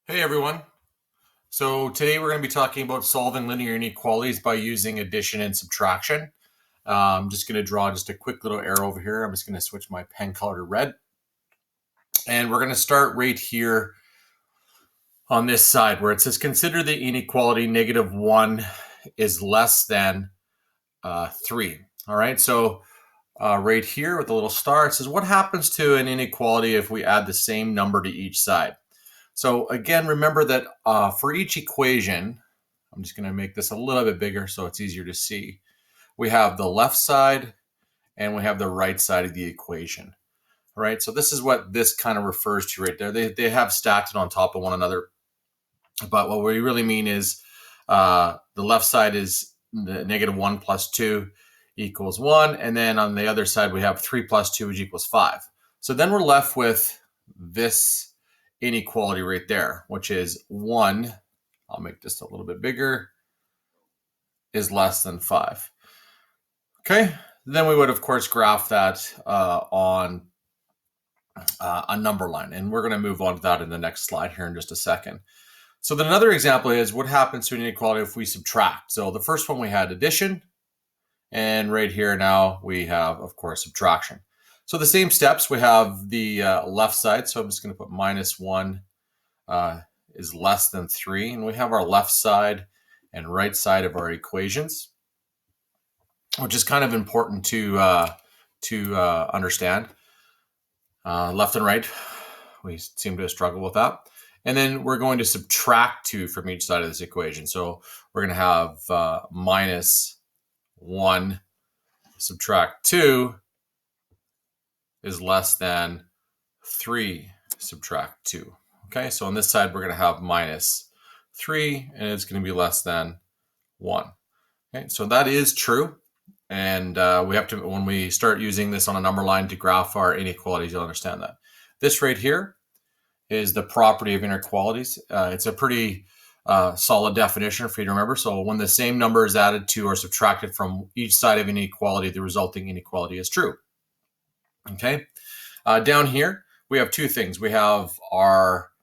Hey everyone. So today we're going to be talking about solving linear inequalities by using addition and subtraction. I'm just going to draw just a quick little arrow over here. I'm just going to switch my pen color to red. And we're going to start right here on this side where it says consider the inequality -1 is less than 3. All right, so right here with the little star, it says what happens to an inequality if we add the same number to each side? So again, remember that for each equation, I'm just going to make this a little bit bigger so it's easier to see. We have the left side and we have the right side of the equation. All right, so this is what this kind of refers to right there. They have stacked it on top of one another. But what we really mean is the left side is the -1 plus 2 equals 1. And then on the other side, we have 3 plus 2, which equals 5. So then we're left with this inequality right there, which is 1, I'll make this a little bit bigger, is less than 5. Okay, then we would, of course, graph that on a number line. And we're going to move on to that in the next slide here in just a second. So then another example is what happens to an inequality if we subtract. So the first one we had addition, and right here now we have, of course, subtraction. So the same steps, we have the left side. So I'm just going to put -1 is less than 3. And we have our left side and right side of our equations, which is kind of important to understand. Left and right, we seem to struggle with that. And then we're going to subtract 2 from each side of this equation. So we're going to have -1 subtract 2 is less than 3 subtract 2. Okay, so on this side, we're going to have -3, and it's going to be less than 1. Okay, so that is true. And we have to, when we start using this on a number line to graph our inequalities, you'll understand that. This right here is the property of inequalities. It's a pretty solid definition for you to remember. So when the same number is added to or subtracted from each side of an inequality, the resulting inequality is true. Okay. Down here, we have two things. We have our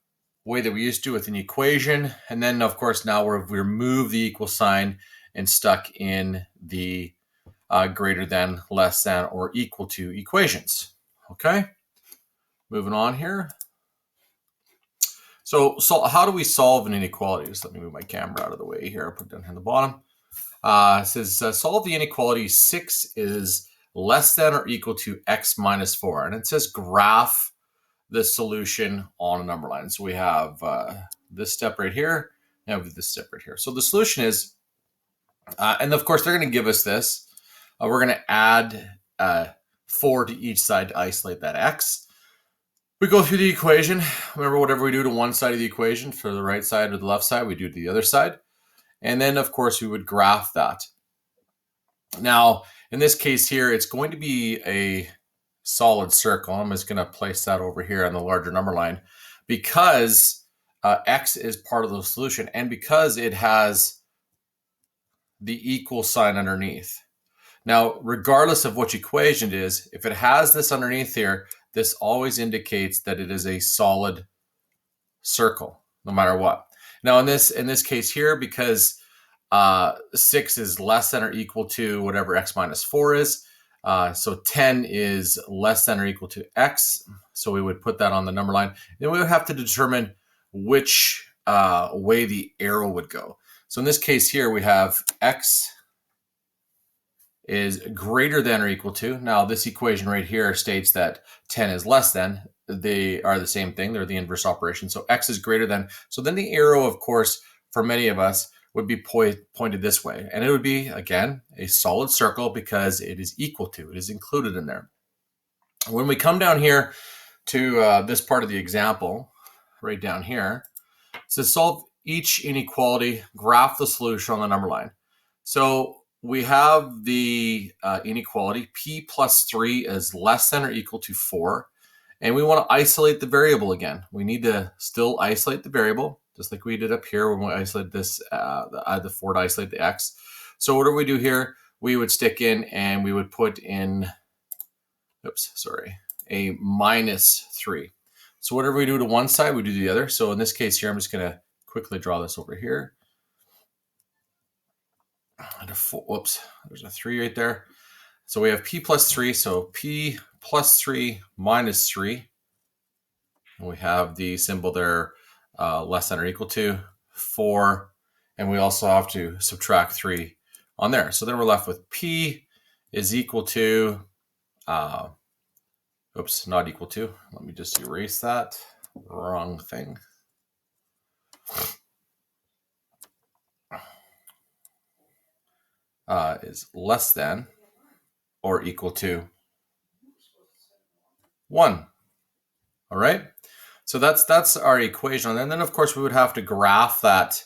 way that we used to with an equation. And then, of course, now we've removed the equal sign and stuck in the greater than, less than, or equal to equations. Okay. Moving on here. So how do we solve an inequality? Just let me move my camera out of the way here. I'll put it down here on the bottom. It says solve the inequality 6 is less than or equal to x minus 4. And it says graph the solution on a number line. So we have this step right here, and we have this step right here. So the solution is, and of course they're going to give us this. We're going to add 4 to each side to isolate that x. We go through the equation. Remember, whatever we do to one side of the equation for the right side or the left side, we do to the other side. And then, of course, we would graph that. Now, in this case here, it's going to be a solid circle. I'm just going to place that over here on the larger number line because x is part of the solution and because it has the equal sign underneath. Now, regardless of which equation it is, if it has this underneath here, this always indicates that it is a solid circle, no matter what. Now, in this case here, because 6 is less than or equal to whatever x minus 4 is, so 10 is less than or equal to x, so we would put that on the number line. Then we would have to determine which way the arrow would go. So in this case here, we have x is greater than or equal to. Now, this equation right here states that 10 is less than. They are the same thing. They're the inverse operation. So x is greater than. So then the arrow, of course, for many of us would be pointed this way. And it would be, again, a solid circle because it is equal to. It is included in there. When we come down here to this part of the example, right down here, it says solve each inequality, graph the solution on the number line. So we have the inequality p plus 3 is less than or equal to 4. And we want to isolate the variable again. We need to still isolate the variable, just like we did up here when we isolate this, the 4 to isolate the x. So what do we do here? We would stick in and we would put in, a -3. So whatever we do to one side, we do to the other. So in this case here, I'm just going to quickly draw this over here. And whoops, there's a 3 right there. So we have p plus 3. So p plus 3 minus 3. And we have the symbol there less than or equal to 4. And we also have to subtract 3 on there. So then we're left with p is equal to, oops, not equal to. Let me just erase that. Wrong thing. Is less than or equal to 1. All right. So that's our equation. And then, of course, we would have to graph that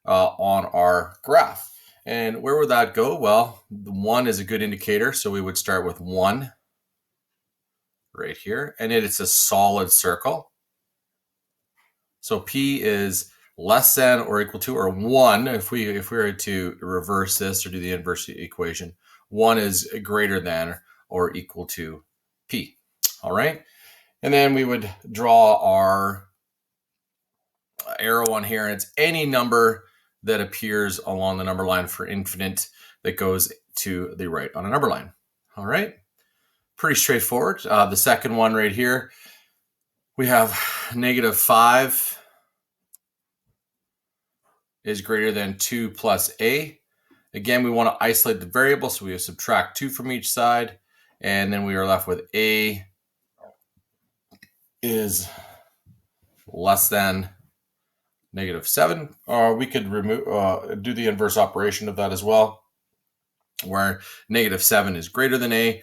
on our graph. And where would that go? Well, the 1 is a good indicator. So we would start with 1 right here. And it's a solid circle. So P is less than or equal to, or 1, if we were to reverse this or do the inverse equation, 1 is greater than or equal to P. All right. And then we would draw our arrow on here, and it's any number that appears along the number line for infinite that goes to the right on a number line. All right. Pretty straightforward. The second one right here, we have -5 is greater than 2 plus a. Again, we want to isolate the variable, so we subtract 2 from each side, and then we are left with a is less than -7, or we could remove do the inverse operation of that as well, where -7 is greater than a,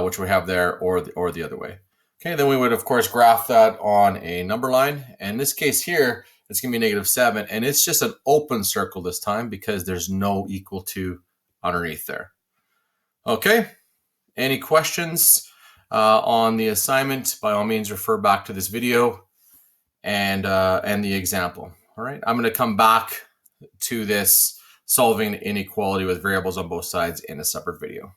which we have there, or the other way. Okay, then we would of course graph that on a number line, and in this case here, it's going to be -7, and it's just an open circle this time because there's no equal to underneath there. Okay, any questions on the assignment? By all means, refer back to this video and the example. All right, I'm going to come back to this solving inequality with variables on both sides in a separate video.